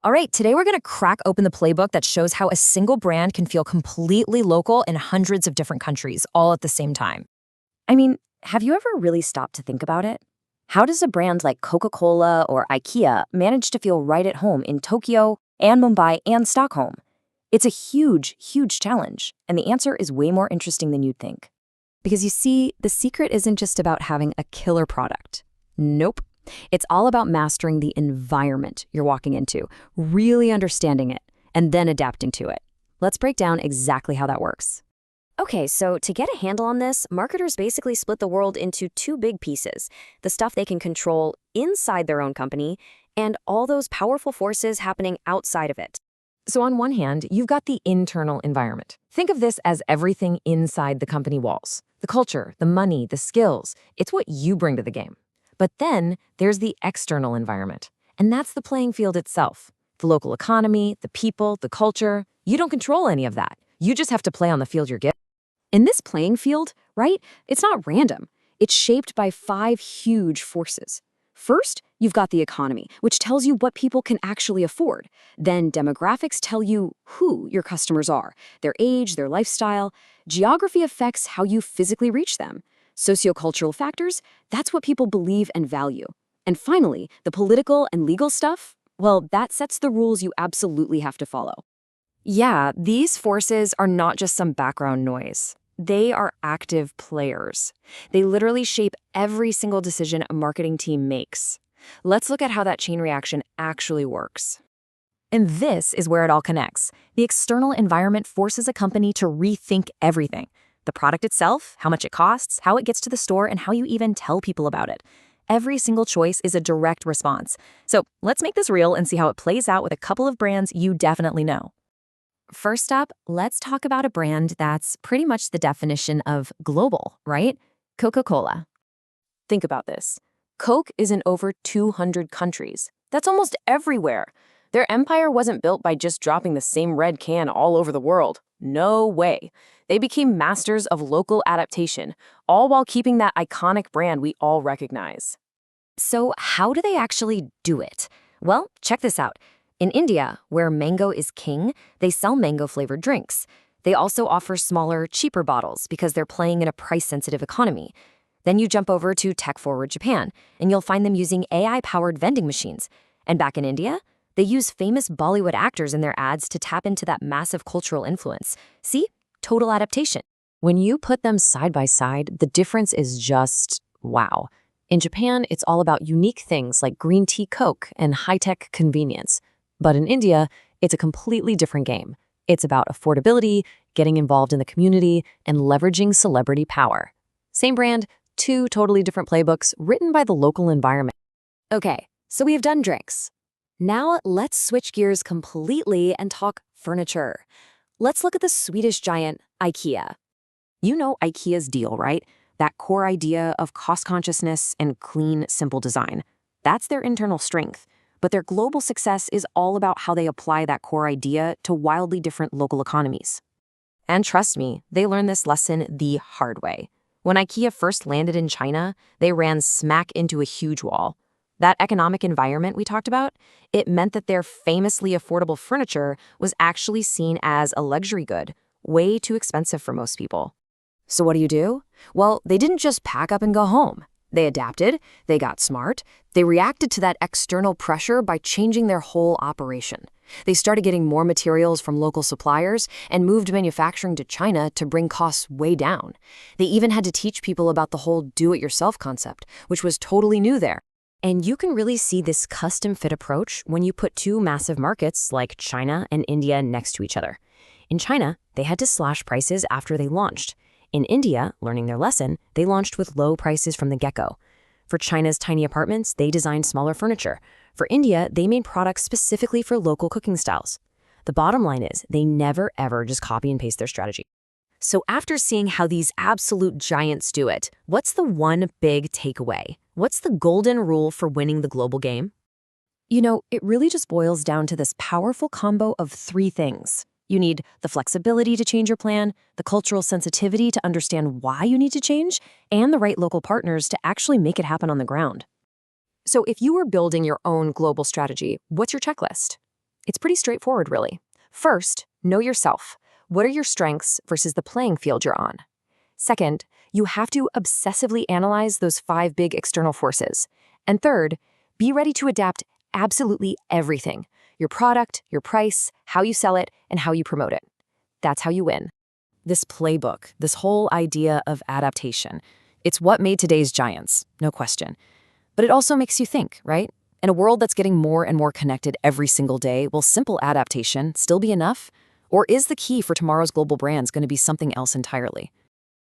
All right, today we're going to crack open the playbook that shows how a single brand can feel completely local in hundreds of different countries, all at the same time. I mean, have you ever really stopped to think about it? How does a brand like Coca-Cola or IKEA manage to feel right at home in Tokyo and Mumbai and Stockholm? It's a huge, huge challenge, and the answer is way more interesting than you'd think. Because you see, the secret isn't just about having a killer product. Nope. It's all about mastering the environment you're walking into, really understanding it, and then adapting to it. Let's break down exactly how that works. Okay, so to get a handle on this, marketers basically split the world into two big pieces: the stuff they can control inside their own company and all those powerful forces happening outside of it. So on one hand, you've got the internal environment. Think of this as everything inside the company walls. The culture, the money, the skills. It's what you bring to the game. But then there's the external environment, and that's the playing field itself. The local economy, the people, the culture. You don't control any of that. You just have to play on the field you're given. In this playing field, right, it's not random. It's shaped by 5 huge forces. First, you've got the economy, which tells you what people can actually afford. Then demographics tell you who your customers are, their age, their lifestyle. Geography affects how you physically reach them. Sociocultural factors, that's what people believe and value. And finally, the political and legal stuff, well, that sets the rules you absolutely have to follow. Yeah, these forces are not just some background noise. They are active players. They literally shape every single decision a marketing team makes. Let's look at how that chain reaction actually works. And this is where it all connects. The external environment forces a company to rethink everything. The product itself, how much it costs, how it gets to the store, and how you even tell people about it. Every single choice is a direct response. So let's make this real and see how it plays out with a couple of brands you definitely know. First up, let's talk about a brand that's pretty much the definition of global, right? Coca-Cola. Think about this. Coke is in over 200 countries. That's almost everywhere. Their empire wasn't built by just dropping the same red can all over the world. No way. They became masters of local adaptation, all while keeping that iconic brand we all recognize. So how do they actually do it? Well, check this out. In India, where mango is king, they sell mango-flavored drinks. They also offer smaller, cheaper bottles because they're playing in a price-sensitive economy. Then you jump over to tech-forward Japan, and you'll find them using AI-powered vending machines. And back in India, they use famous Bollywood actors in their ads to tap into that massive cultural influence. See? Total adaptation. When you put them side by side, the difference is just wow. In Japan, it's all about unique things like green tea Coke and high-tech convenience. But in India, it's a completely different game. It's about affordability, getting involved in the community, and leveraging celebrity power. Same brand, 2 totally different playbooks written by the local environment. Okay, so we've done drinks. Now let's switch gears completely and talk furniture. Let's look at the Swedish giant IKEA. You know IKEA's deal, right? That core idea of cost consciousness and clean, simple design. That's their internal strength. But their global success is all about how they apply that core idea to wildly different local economies. And trust me, they learned this lesson the hard way. When IKEA first landed in China, they ran smack into a huge wall. That economic environment we talked about, it meant that their famously affordable furniture was actually seen as a luxury good, way too expensive for most people. So what do? Well, they didn't just pack up and go home. They adapted, they got smart, they reacted to that external pressure by changing their whole operation. They started getting more materials from local suppliers and moved manufacturing to China to bring costs way down. They even had to teach people about the whole do-it-yourself concept, which was totally new there. And you can really see this custom-fit approach when you put 2 massive markets like China and India next to each other. In China, they had to slash prices after they launched. In India, learning their lesson, they launched with low prices from the get-go. For China's tiny apartments, they designed smaller furniture. For India, they made products specifically for local cooking styles. The bottom line is, they never ever just copy and paste their strategy. So after seeing how these absolute giants do it, what's the one big takeaway? What's the golden rule for winning the global game? You know, it really just boils down to this powerful combo of 3 things. You need the flexibility to change your plan, the cultural sensitivity to understand why you need to change, and the right local partners to actually make it happen on the ground. So if you were building your own global strategy, what's your checklist? It's pretty straightforward, really. First, know yourself. What are your strengths versus the playing field you're on? Second, you have to obsessively analyze those 5 big external forces. And third, be ready to adapt absolutely everything: your product, your price, how you sell it, and how you promote it. That's how you win. This playbook, this whole idea of adaptation, it's what made today's giants, no question. But it also makes you think, right? In a world that's getting more and more connected every single day, will simple adaptation still be enough? Or is the key for tomorrow's global brands going to be something else entirely?